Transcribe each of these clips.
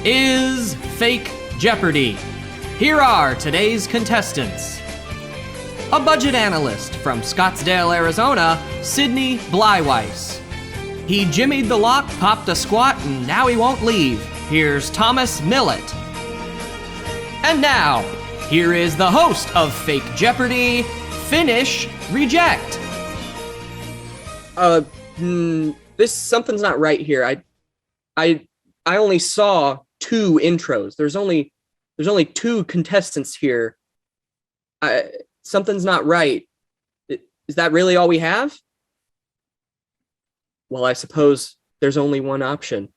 is Fake Jeopardy! Here are today's contestants. A budget analyst from Scottsdale, Arizona, Sydney Bleiweiss. He jimmied the lock, popped a squat, and now he won't leave. Here's Thomas Millett. And now, here is the host of Fake Jeopardy, Finish Reject. Something's not right here. I only saw 2 intros. There's only 2 contestants here. Something's not right. Is that really all we have? Well, I suppose there's only one option.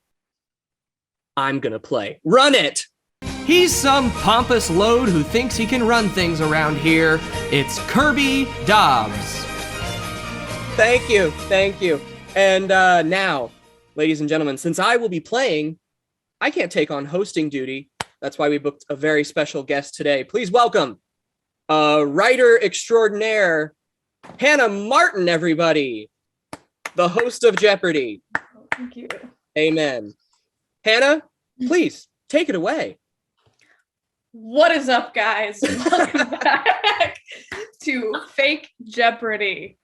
I'm gonna play. Run it! He's some pompous load who thinks he can run things around here. It's Kirby Dobbs. Thank you. And now, ladies and gentlemen, since I will be playing, I can't take on hosting duty. That's why we booked a very special guest today. Please welcome writer extraordinaire, Hannah Martin, everybody. The host of Jeopardy. Thank you. Amen. Hannah, please take it away. What is up, guys? Welcome back to Fake Jeopardy.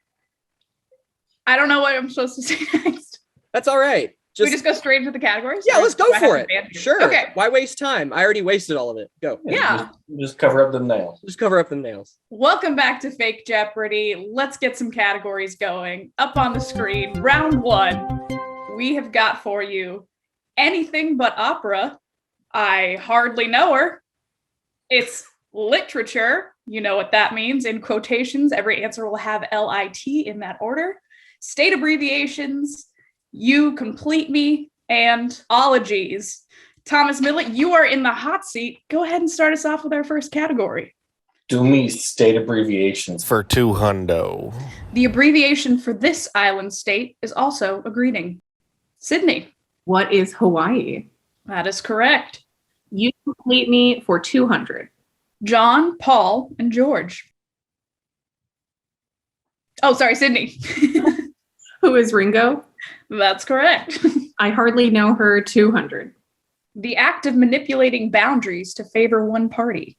I don't know what I'm supposed to say next. That's all right. We just go straight into the categories? Yeah, let's go for it. Sure. Okay. Why waste time? I already wasted all of it. Go. Yeah. Just cover up the nails. Just cover up the nails. Welcome back to Fake Jeopardy. Let's get some categories going. Up on the screen, round 1. We have got for you anything but opera. I hardly know her. It's literature. You know what that means. In quotations, every answer will have LIT in that order. State abbreviations. You complete me, and ologies. Thomas Millett, you are in the hot seat. Go ahead and start us off with our first category. Do me state abbreviations for 200. The abbreviation for this island state is also a greeting. Sydney. What is Hawaii? That is correct. You complete me for 200. John, Paul, and George. Oh, sorry, Sydney. Who is Ringo? That's correct. I hardly know her. 200. The act of manipulating boundaries to favor one party.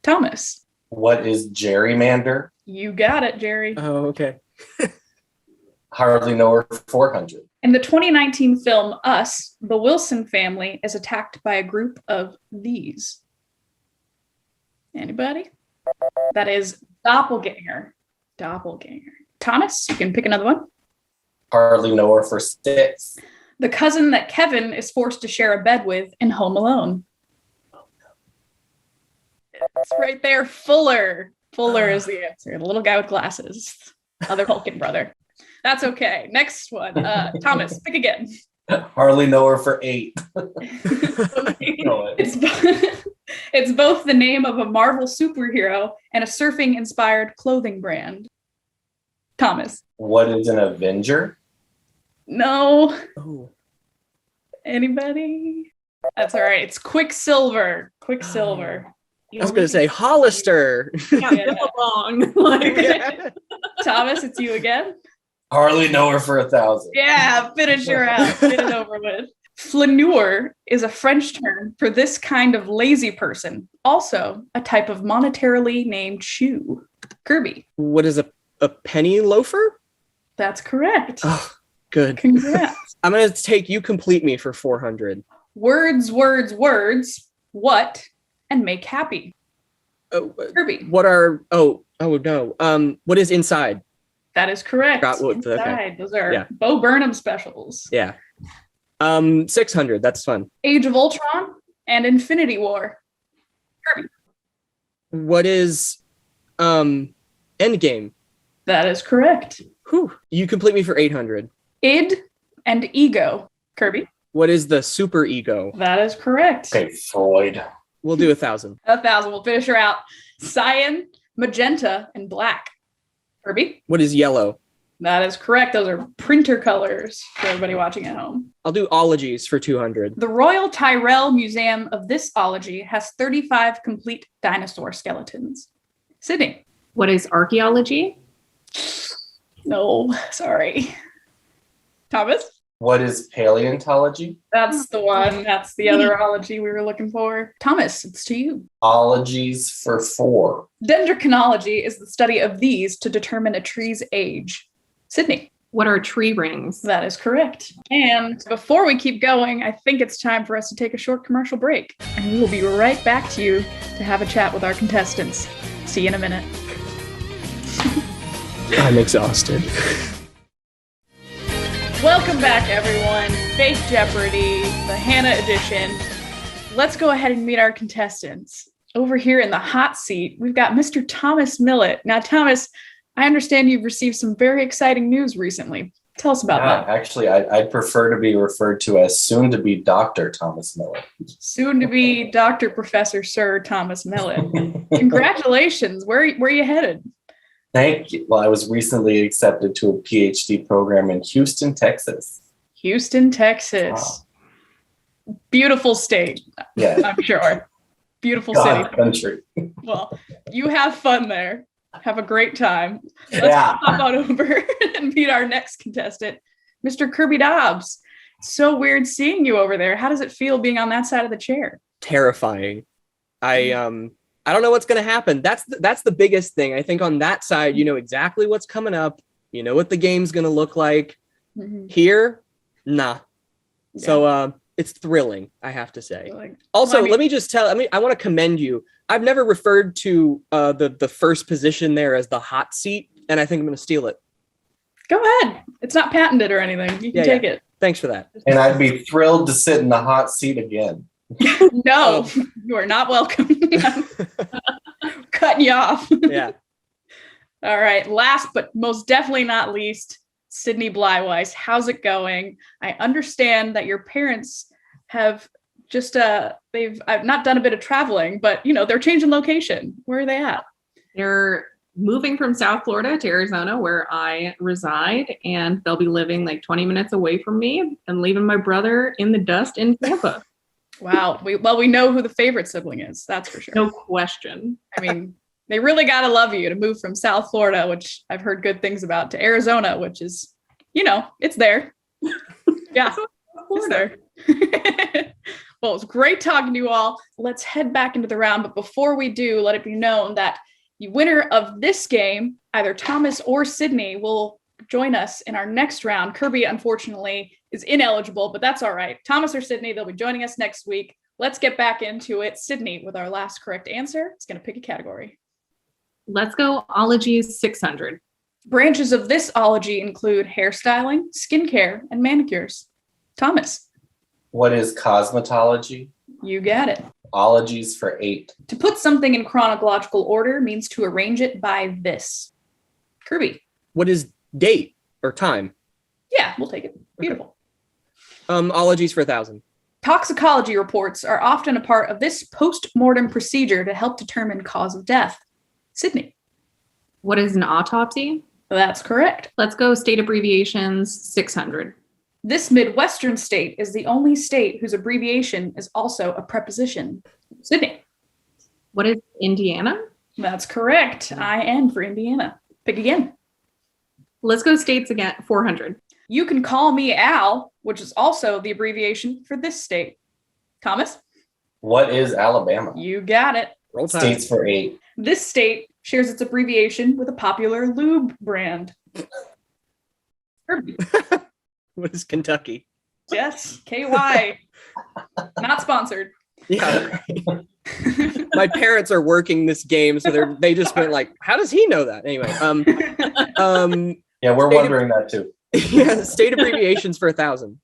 Thomas. What is gerrymander? You got it, Jerry. Oh, okay. Hardly know her. 400. In the 2019 film Us, the Wilson family is attacked by a group of these. Anybody? That is doppelganger. Doppelganger. Thomas, you can pick another one. Hardly know her. for 6. The cousin that Kevin is forced to share a bed with in Home Alone. It's right there. Fuller. Fuller is the answer. The little guy with glasses. Other Hulkin brother. That's okay. Next one. Thomas, pick again. Hardly know her. for 8. It's both the name of a Marvel superhero and a surfing-inspired clothing brand. Thomas. What is an Avenger? No. Oh. Anybody? That's all right. It's Quicksilver. Quicksilver. I was going to say Hollister. Yeah. Along. Thomas, it's you again. Hardly know her. for 1,000. Yeah, finish her out. Get it over with. Flaneur is a French term for this kind of lazy person. Also, a type of monetarily named shoe. Kirby. What is a penny loafer? That's correct. Oh, good. Congrats. I'm going to take You Complete Me for 400. Words, what, and make happy. Kirby. What are, no. What is Inside? That is correct. Okay. Inside. Those are Bo Burnham specials. Yeah. 600. That's fun. Age of Ultron and Infinity War. Kirby. What is Endgame? That is correct. Whew. You Complete Me for 800. Id and Ego. Kirby. What is the super ego? That is correct. Okay, Freud. We'll do 1,000. 1,000. We'll finish her out. Cyan, magenta, and black. Kirby. What is yellow? That is correct. Those are printer colors for everybody watching at home. I'll do ologies for 200. The Royal Tyrrell Museum of this ology has 35 complete dinosaur skeletons. Sydney. What is archaeology? No, sorry. Thomas? What is paleontology? That's the one. That's the other ology we were looking for. Thomas, it's to you. Ologies for 4. Dendrochronology is the study of these to determine a tree's age. Sydney. What are tree rings? That is correct. And before we keep going, I think it's time for us to take a short commercial break. And we will be right back to you to have a chat with our contestants. See you in a minute. I'm exhausted. Welcome back, everyone. Fake Jeopardy, the Hannah edition. Let's go ahead and meet our contestants. Over here in the hot seat, we've got Mr. Thomas Millett. Now, Thomas, I understand you've received some very exciting news recently. Tell us about that. Actually, I'd prefer to be referred to as soon-to-be Dr. Thomas Miller. Soon to be Dr. Professor Sir Thomas Millett. Congratulations. Where are you headed? Thank you. Well, I was recently accepted to a PhD program in Houston, Texas. Houston, Texas. Wow. Beautiful state. Yeah. I'm sure. Beautiful God city. Country. Well, you have fun there. Have a great time. Let's hop on over and meet our next contestant, Mr. Kirby Dobbs. So weird seeing you over there. How does it feel being on that side of the chair? Terrifying. I don't know what's going to happen. That's the biggest thing. I think on that side, you know exactly what's coming up. You know what the game's going to look like. Mm-hmm. Here, nah. Yeah. So it's thrilling, I have to say. Also, let me just tell, I want to commend you. I've never referred to the first position there as the hot seat, and I think I'm going to steal it. Go ahead. It's not patented or anything. You can take it. Thanks for that. And I'd be thrilled to sit in the hot seat again. No, you are not welcome. Cutting you off. Yeah. All right. Last but most definitely not least, Sydney Blyweiss. How's it going? I understand that your parents have just they've not done a bit of traveling, but they're changing location. Where are they at? They're moving from South Florida to Arizona, where I reside, and they'll be living like 20 minutes away from me and leaving my brother in the dust in Tampa. Wow. We know who the favorite sibling is. That's for sure. No question. I mean, they really got to love you to move from South Florida, which I've heard good things about, to Arizona, which is, it's there. Yeah, it's there. Well, it was great talking to you all. Let's head back into the round. But before we do, let it be known that the winner of this game, either Thomas or Sydney, will join us in our next round. Kirby, unfortunately, is ineligible, but that's all right. Thomas or Sydney, they'll be joining us next week. Let's get back into it. Sydney, with our last correct answer, is going to pick a category. Let's go ologies 600. Branches of this ology include hairstyling, skincare, and manicures. Thomas. What is cosmetology? You got it. Ologies for 8. To put something in chronological order means to arrange it by this. Kirby. What is date or time? Yeah, we'll take it. Beautiful. Ologies for 1,000. Toxicology reports are often a part of this post-mortem procedure to help determine cause of death. Sydney. What is an autopsy? That's correct. Let's go state abbreviations 600. This Midwestern state is the only state whose abbreviation is also a preposition. Sydney. What is Indiana? That's correct. IN for Indiana. Pick again. Let's go states again, 400. You can call me Al, which is also the abbreviation for this state. Thomas? What is Alabama? You got it. Roll Tide. States for 8. This state shares its abbreviation with a popular lube brand. What is Kentucky? Yes, KY. Not sponsored. Yeah. My parents are working this game, so they just went like, how does he know that? Anyway, yeah, we're wondering that too. Yeah, state abbreviations for 1,000.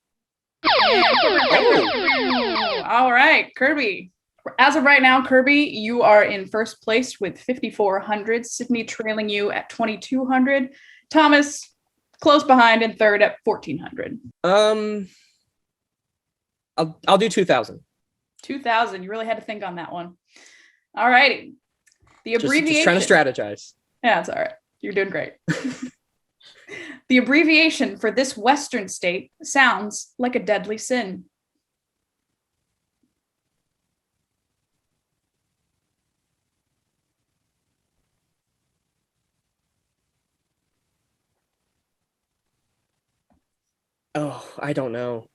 All right, Kirby. As of right now, Kirby, you are in first place with 5,400. Sydney trailing you at 2,200. Thomas, close behind in third at 1,400. I'll do 2,000. 2,000. You really had to think on that one. All righty. The abbreviation. Just trying to strategize. Yeah, it's all right. You're doing great. The abbreviation for this Western state sounds like a deadly sin. Oh, I don't know.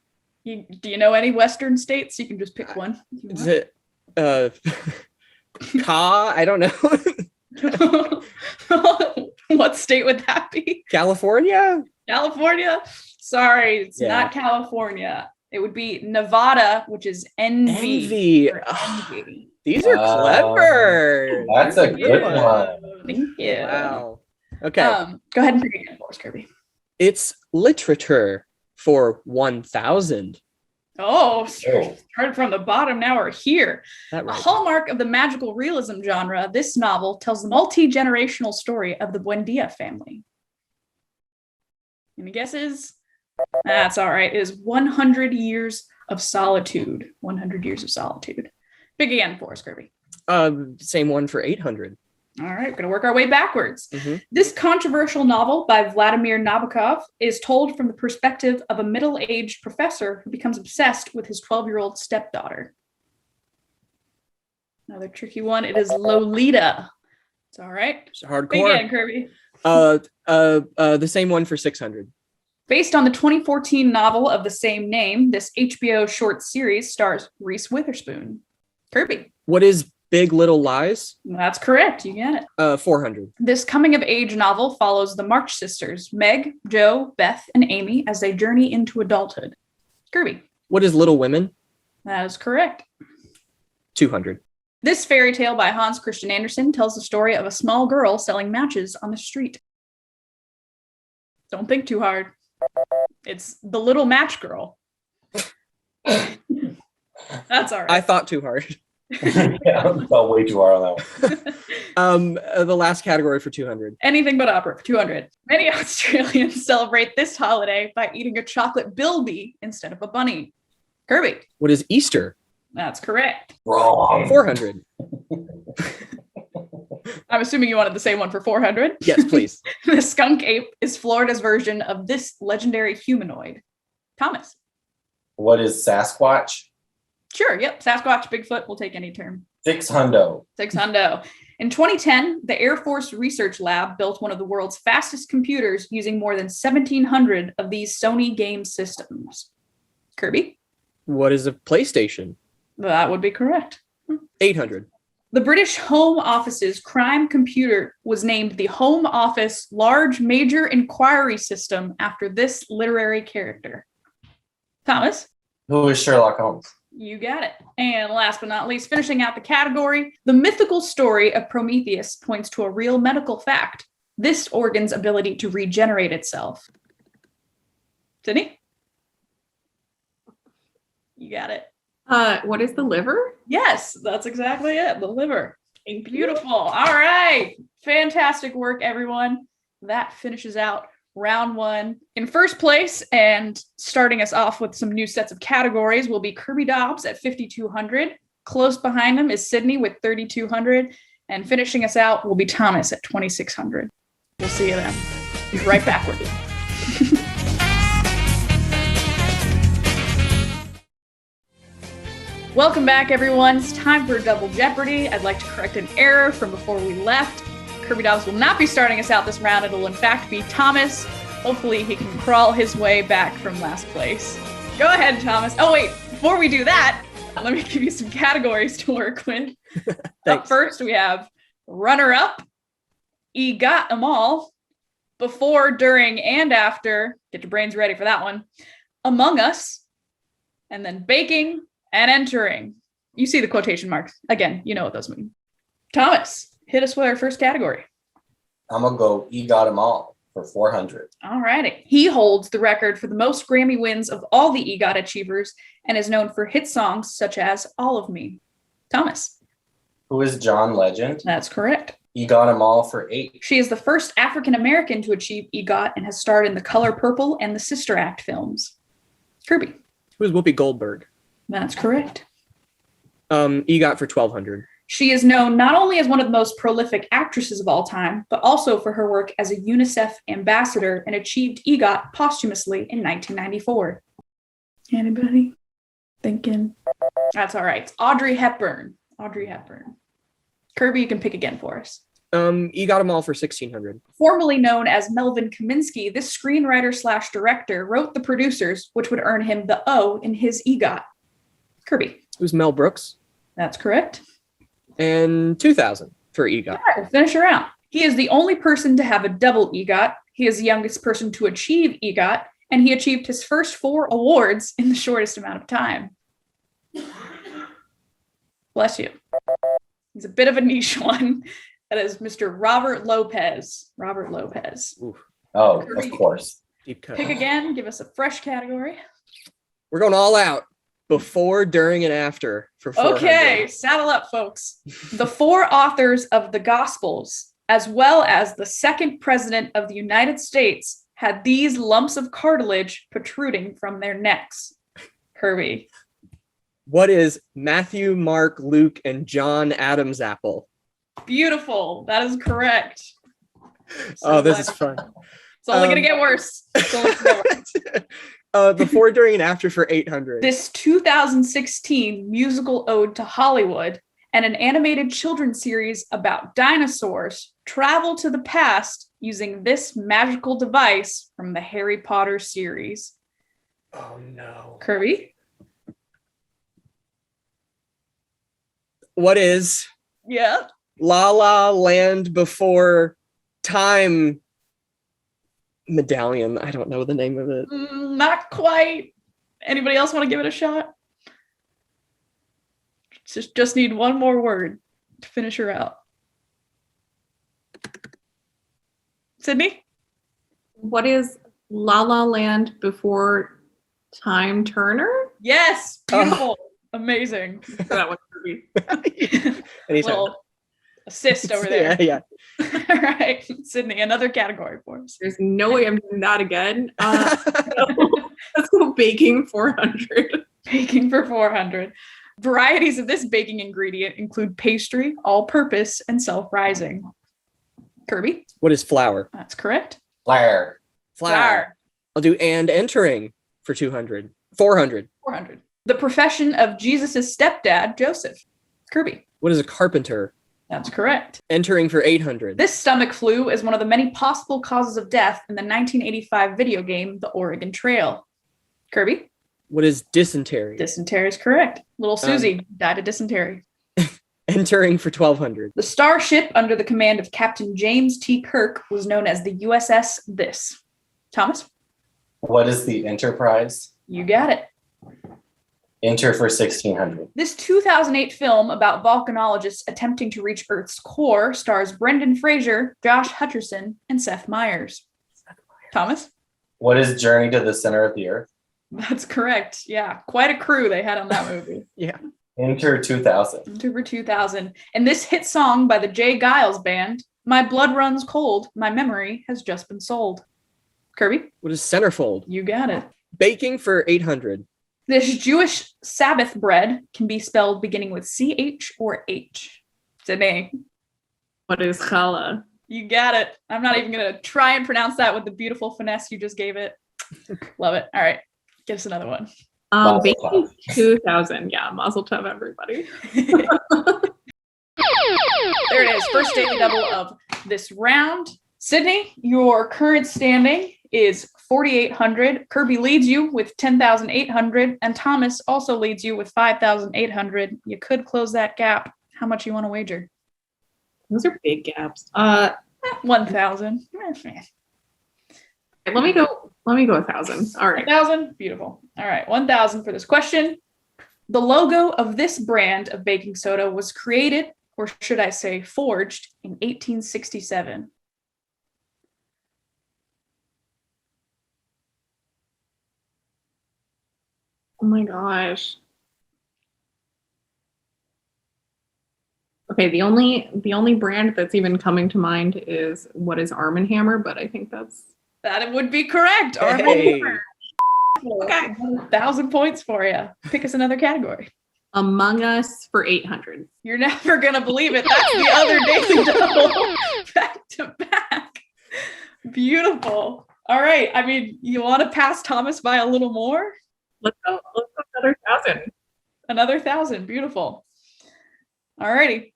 Do you know any Western states? You can just pick one. if you Is want. it I don't know. What state would that be? California? California? Sorry, it's Yeah. not California. It would be Nevada, which is envy. Envy. or envy. These are clever. That's a These are good one. Thank you. Wow. Okay. Go ahead and pick again for us, Kirby. It's literature for 1,000. Oh, Oh. started from the bottom, now we're here. That A right. hallmark of the magical realism genre, this novel tells the multi-generational story of the Buendia family. Any guesses? That's all right. It is 100 Years of Solitude. 100 Years of Solitude. Pick again for us, Kirby. Same one for 800. All right, we're going to work our way backwards. Mhm. This controversial novel by Vladimir Nabokov is told from the perspective of a middle-aged professor who becomes obsessed with his 12-year-old stepdaughter. Another tricky one. It is Lolita. It's all right. It's Pick hardcore. again, Kirby. The same one for 600. Based on the 2014 novel of the same name, this HBO short series stars Reese Witherspoon. Kirby. What is Big Little Lies? That's correct. You get it. 400. This coming-of-age novel follows the March sisters, Meg, Jo, Beth, and Amy, as they journey into adulthood. Kirby. What is Little Women? That is correct. 200. This fairy tale by Hans Christian Andersen tells the story of a small girl selling matches on the street. Don't think too hard. It's The Little Match Girl. That's all right. I thought too hard. Yeah, I felt way too hard on that one. The last category for 200. Anything but opera for 200. Many Australians celebrate this holiday by eating a chocolate bilby instead of a bunny. Kirby. What is Easter? That's correct. Wrong. 400. I'm assuming you wanted the same one for 400. Yes, please. The skunk ape is Florida's version of this legendary humanoid. Thomas. What is Sasquatch? Sure, yep. Sasquatch, Bigfoot, we'll take any term. 600. 600. In 2010, the Air Force Research Lab built one of the world's fastest computers using more than 1,700 of these Sony game systems. Kirby? What is a PlayStation? That would be correct. 800. The British Home Office's crime computer was named the Home Office Large Major Inquiry System after this literary character. Thomas? Who is Sherlock Holmes? You got it. And last but not least, finishing out the category, the mythical story of Prometheus points to a real medical fact: this organ's ability to regenerate itself. Sydney? You got it. What is the liver? Yes, that's exactly it. The liver. Thank you. Beautiful. All right. Fantastic work, everyone. That finishes out round one. In first place, and starting us off with some new sets of categories, will be Kirby Dobbs at 5,200. Close behind him is Sydney with 3,200. And finishing us out will be Thomas at 2,600. We'll see you then. Be right back with you. Welcome back, everyone. It's time for Double Jeopardy. I'd like to correct an error from before we left. Kirby Dobbs will not be starting us out this round. It'll in fact be Thomas. Hopefully he can crawl his way back from last place. Go ahead, Thomas. Oh wait, before we do that, let me give you some categories to work with. Up first, we have runner-up, got 'em all, before, during, and after. Get your brains ready for that one. Among Us, and then baking and entering. You see the quotation marks. Again, you know what those mean. Thomas, hit us with our first category. I'm going to go got 'em all for 400. All righty. He holds the record for the most Grammy wins of all the EGOT achievers and is known for hit songs such as All of Me. Thomas. Who is John Legend? That's correct. Got 'em all for 8. She is the first African American to achieve EGOT and has starred in The Color Purple and the Sister Act films. Kirby. Who's Whoopi Goldberg? That's correct. EGOT for 1,200. She is known not only as one of the most prolific actresses of all time, but also for her work as a UNICEF ambassador and achieved EGOT posthumously in 1994. Anybody thinking? That's all right. It's Audrey Hepburn. Audrey Hepburn. Kirby, you can pick again for us. You got them all for 1,600. Formerly known as Melvin Kaminsky, this screenwriter/director wrote The Producers, which would earn him the O in his EGOT. Kirby. Who's Mel Brooks? That's correct. And 2,000 for EGOT. All right, we'll finish her out. He is the only person to have a double EGOT. He is the youngest person to achieve EGOT, and he achieved his first 4 awards in the shortest amount of time. Bless you. He's a bit of a niche one. That is Mr. Robert Lopez. Robert Lopez. Ooh, Oh, of course. deep cut. Pick again. Give us a fresh category. We're going all out. Before, during, and after for 400. Okay, saddle up, folks. The 4 authors of the Gospels, as well as the second president of the United States, had these lumps of cartilage protruding from their necks. Kirby. What is Matthew, Mark, Luke, and John Adam's apple? Beautiful. That is correct. Oh, this is fun. It's only going to get worse. It's only gonna get worse. Before, during, and after for 800. This 2016 musical ode to Hollywood and an animated children's series about dinosaurs travel to the past using this magical device from the Harry Potter series. Oh no. Kirby? What is Yeah. La La Land before time medallion? I don't know the name of it. Not quite. Anybody else want to give it a shot? Just need one more word to finish her out. Sydney? What is La La Land before Time Turner? Yes. Beautiful. Amazing. That one could be. Anytime. Little assist over there. Yeah. All right. Sydney, another category for us. There's no way I'm doing that again. Let's go baking 400. Baking for 400. Varieties of this baking ingredient include pastry, all-purpose, and self-rising. Kirby? What is flour? That's correct. Flair. Flour. I'll do and entering for 200. 400. 400. The profession of Jesus' stepdad, Joseph. Kirby? What is a carpenter? That's correct. Entering for 800. This stomach flu is one of the many possible causes of death in the 1985 video game, The Oregon Trail. Kirby? What is dysentery? Dysentery is correct. Little Susie died of dysentery. Entering for 1,200. The starship under the command of Captain James T. Kirk was known as the USS This. Thomas? What is the Enterprise? You got it. Enter for 1,600. This 2008 film about volcanologists attempting to reach Earth's core stars Brendan Fraser, Josh Hutcherson, and Seth Meyers. Thomas? What is Journey to the Center of the Earth? That's correct. Yeah, quite a crew they had on that movie. Yeah. Enter 2000. October 2000. And this hit song by the Jay Giles Band, My Blood Runs Cold, My Memory Has Just Been Sold. Kirby? What is centerfold? You got it. Baking for 800. This Jewish Sabbath bread can be spelled beginning with CH or H. Sydney? What is challah? You got it. I'm not even going to try and pronounce that with the beautiful finesse you just gave it. Love it. All right. Give us another one. Mazel Baking 2000. Yeah, mazel tov, everybody. There it is. First daily double of this round. Sydney, your current standing is 4,800. Kirby leads you with 10,800. And Thomas also leads you with 5,800. You could close that gap. How much you want to wager? Those are big gaps. 1,000. Let me go 1,000. All right. 1,000? Beautiful. All right, 1,000 for this question. The logo of this brand of baking soda was created, or should I say forged, in 1867. Oh my gosh. Okay, the only brand that's even coming to mind is what is Arm & Hammer, but I think that's That would be correct. Arm & Hey. Hammer. Okay, 1,000 points for you. Pick us another category. Among Us for 800. You're never gonna believe it. That's the other daily double, back to back. Beautiful. All right. I mean, you want to pass Thomas by a little more? Let's go another 1,000. Another 1,000. Beautiful. All righty.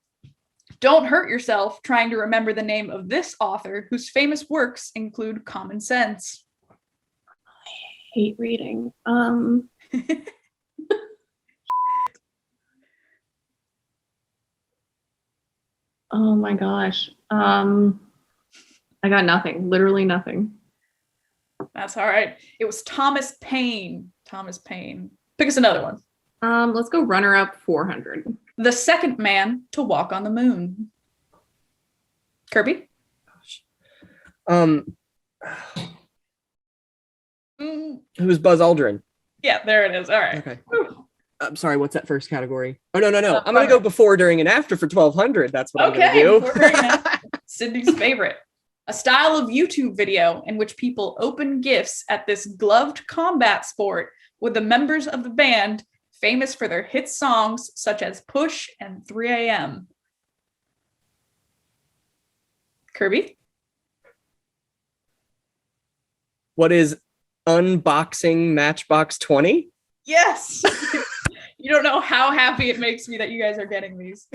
Don't hurt yourself trying to remember the name of this author whose famous works include Common Sense. Hate reading. Oh my gosh. I got nothing. Literally nothing. That's all right. It was Thomas Paine. Thomas Paine. Pick us another one. Let's go runner up 400. The second man to walk on the moon. Kirby? Who's Buzz Aldrin? Yeah, there it is. All right. Okay. I'm sorry, what's that first category? Oh, no. I'm going to bummer. go before, during, and after for 1200. That's what I'm going Okay. to do. before, during, and after. Sydney's favorite. A style of YouTube video in which people open gifts at this gloved combat sport with the members of the band famous for their hit songs such as Push and 3 a.m. Kirby? What is unboxing Matchbox 20? Yes! You don't know how happy it makes me that you guys are getting these.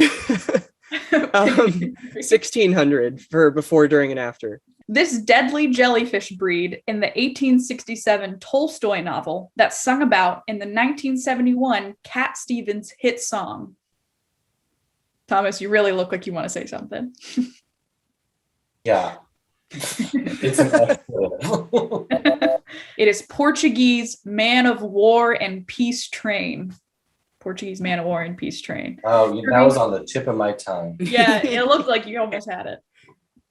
1600 for before, during, and after. This deadly jellyfish breed in the 1867 Tolstoy novel that's sung about in the 1971 Cat Stevens hit song. Thomas, you really look like you want to say something. Yeah. It's an expletive. It is Portuguese man of war and peace train. Portuguese man of war and peace train. Oh, that was on the tip of my tongue. Yeah, it looked like you almost had it.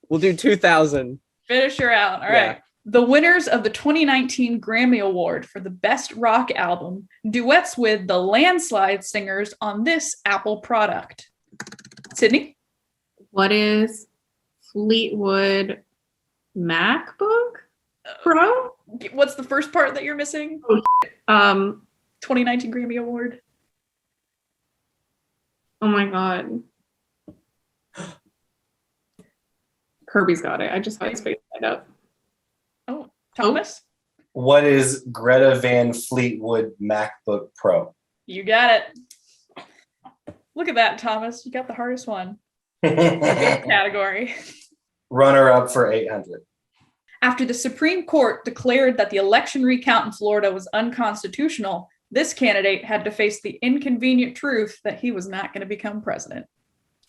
We'll do 2000. Finish her out. All Yeah. right. The winners of the 2019 Grammy Award for the Best Rock Album, duets with the Landslide singers on this Apple product. Sydney? What is Fleetwood MacBook Pro? What's the first part that you're missing? 2019 Grammy Award. Oh my god. Kirby's got it. I just had his face light up. Oh, Thomas? What is Greta Van Fleetwood MacBook Pro? You got it. Look at that, Thomas. You got the hardest one. Category. Runner up for 800. After the Supreme Court declared that the election recount in Florida was unconstitutional, this candidate had to face the inconvenient truth that he was not going to become president.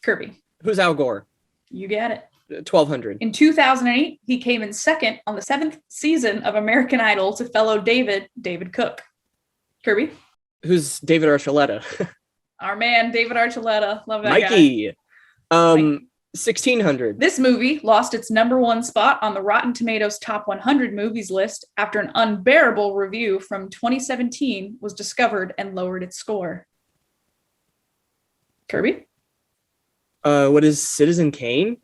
Kirby? Who's Al Gore? You get it. 1200. In 2008, he came in second on the 7th season of American Idol to fellow David Cook. Kirby? Who's David Archuleta? Our man, David Archuleta. Love that guy. Mikey. 1600. This movie lost its #1 spot on the Rotten Tomatoes Top 100 Movies list after an unbearable review from 2017 was discovered and lowered its score. Kirby? What is Citizen Kane?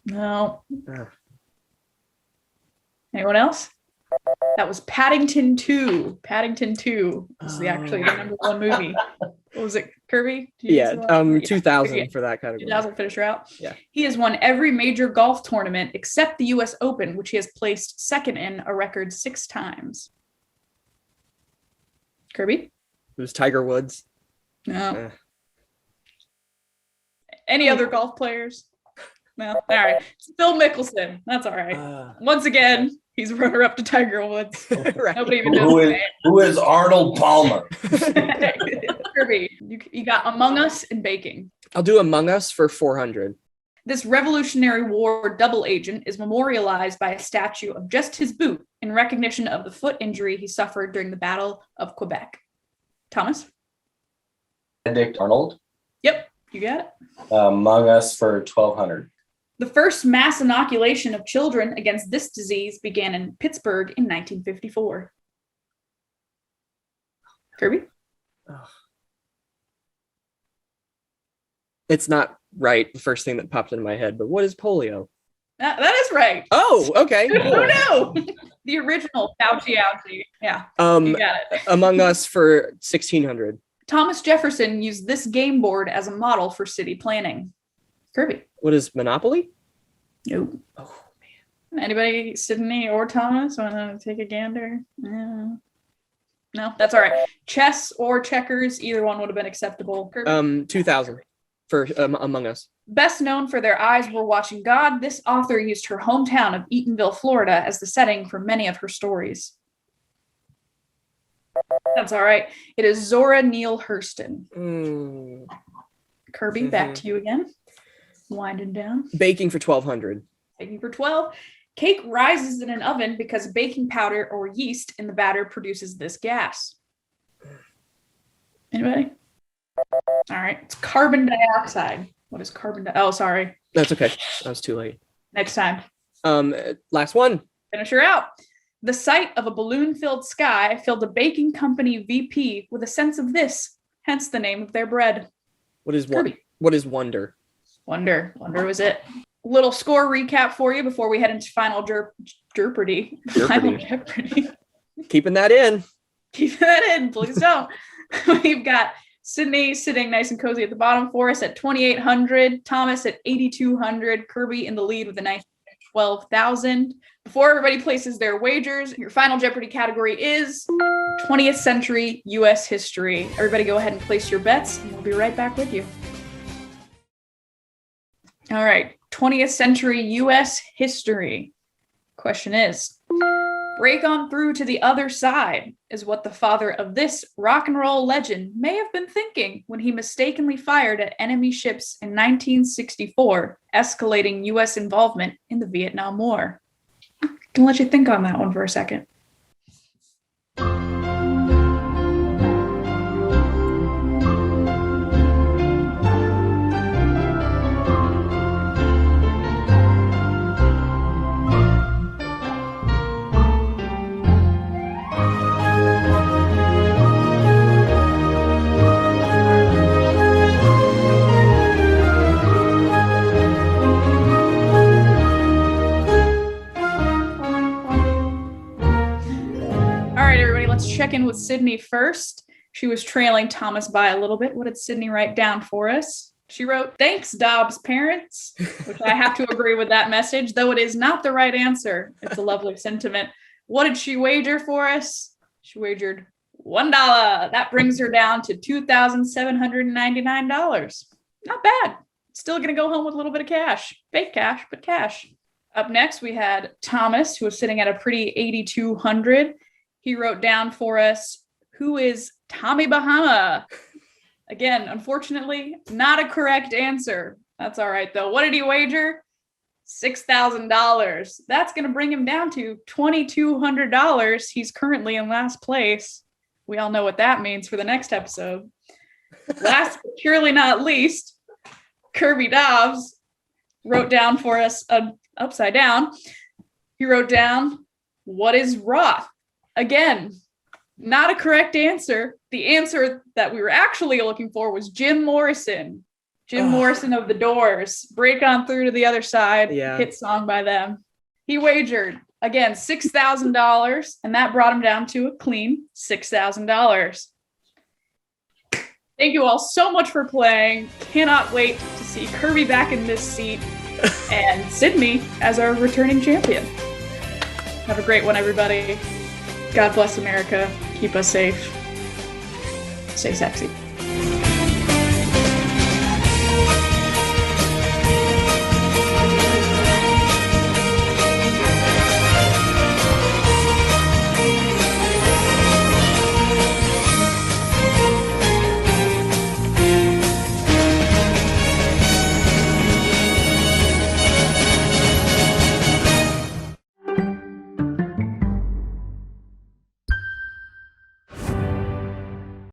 No. Oh. Anyone else? That was Paddington 2. Paddington 2 was actually the #1 movie. What was it, Kirby? Yeah, 2000 Yeah. for that category. 2000 finisher out. Yeah. He has won every major golf tournament except the US Open, which he has placed second in a record 6 times. Kirby? Who's Tiger Woods? No. Any other golf players? No. All right. Phil Mickelson. That's all right. Once again, he's runner up to Tiger Woods. Right. Nobody even knows his name. Who is Arnold Palmer? Kirby, you got Among Us and Baking. I'll do Among Us for 400. This Revolutionary War double agent is memorialized by a statue of just his boot in recognition of the foot injury he suffered during the Battle of Quebec. Thomas? Benedict Arnold. Yep, you got it. Among Us for 1200. The first mass inoculation of children against this disease began in Pittsburgh in 1954. Kirby? Oh. It's not right, the first thing that popped into my head, but what is polio? That is right. Oh, okay. Who Cool. knew? The original Fauci ouchie. Yeah, you got it. Among Us for 1600. Thomas Jefferson used this game board as a model for city planning. Kirby? What is Monopoly? Nope. Oh, Anybody, Sydney or Thomas, want to take a gander? No. No, that's all right. Chess or checkers, either one would have been acceptable. Kirby? 2000 for among us. Best known for Their Eyes Were Watching God, this author used her hometown of Eatonville, Florida as the setting for many of her stories. That's all right. It is Zora Neale Hurston. Kirby, back to you again. Winding down. Baking for 1,200. Baking for 12. Cake rises in an oven because baking powder or yeast in the batter produces this gas. Anybody? All right. It's carbon dioxide. What is carbon dioxide? Oh, sorry. That's okay. That was too late. Next time. Last one. Finish her out. The sight of a balloon-filled sky filled a baking company VP with a sense of this, hence the name of their bread. What is Kirby. What is wonder? Wonder was it. Little score recap for you before we head into final Jeopardy. Final Jeopardy. Keeping that in. Keep that in, please don't. We've got Sydney sitting nice and cozy at the bottom for us at 2,800, Thomas at 8,200, Kirby in the lead with a nice 12,000. Before everybody places their wagers, your final Jeopardy category is 20th century U.S. history. Everybody go ahead and place your bets, and we'll be right back with you. All right, 20th century U.S. history. Question is, break on through to the other side is what the father of this rock and roll legend may have been thinking when he mistakenly fired at enemy ships in 1964, escalating U.S. involvement in the Vietnam War. I can let you think on that one for a second. Check in with Sydney first. She was trailing Thomas by a little bit. What did Sydney write down for us? She wrote, "Thanks, Dobbs' parents," which I have to agree with that message, though it is not the right answer. It's a lovely sentiment. What did she wager for us? She wagered $1. That brings her down to $2,799. Not bad. Still going to go home with a little bit of cash. Fake cash, but cash. Up next, we had Thomas, who was sitting at a pretty 8,200. He wrote down for us, who is Tommy Bahama? Again, unfortunately, not a correct answer. That's all right, though. What did he wager? $6,000. That's going to bring him down to $2,200. He's currently in last place. We all know what that means for the next episode. Last but surely not least, Kirby Dobbs wrote down for us upside down. He wrote down, what is Roth? Again, not a correct answer. The answer that we were actually looking for was Jim Morrison. Jim Morrison of The Doors. Break on through to the other side. Yeah. Hit song by them. He wagered, again, $6,000, and that brought him down to a clean $6,000. Thank you all so much for playing. Cannot wait to see Kirby back in this seat and Sydney as our returning champion. Have a great one, everybody. God bless America. Keep us safe. Stay sexy.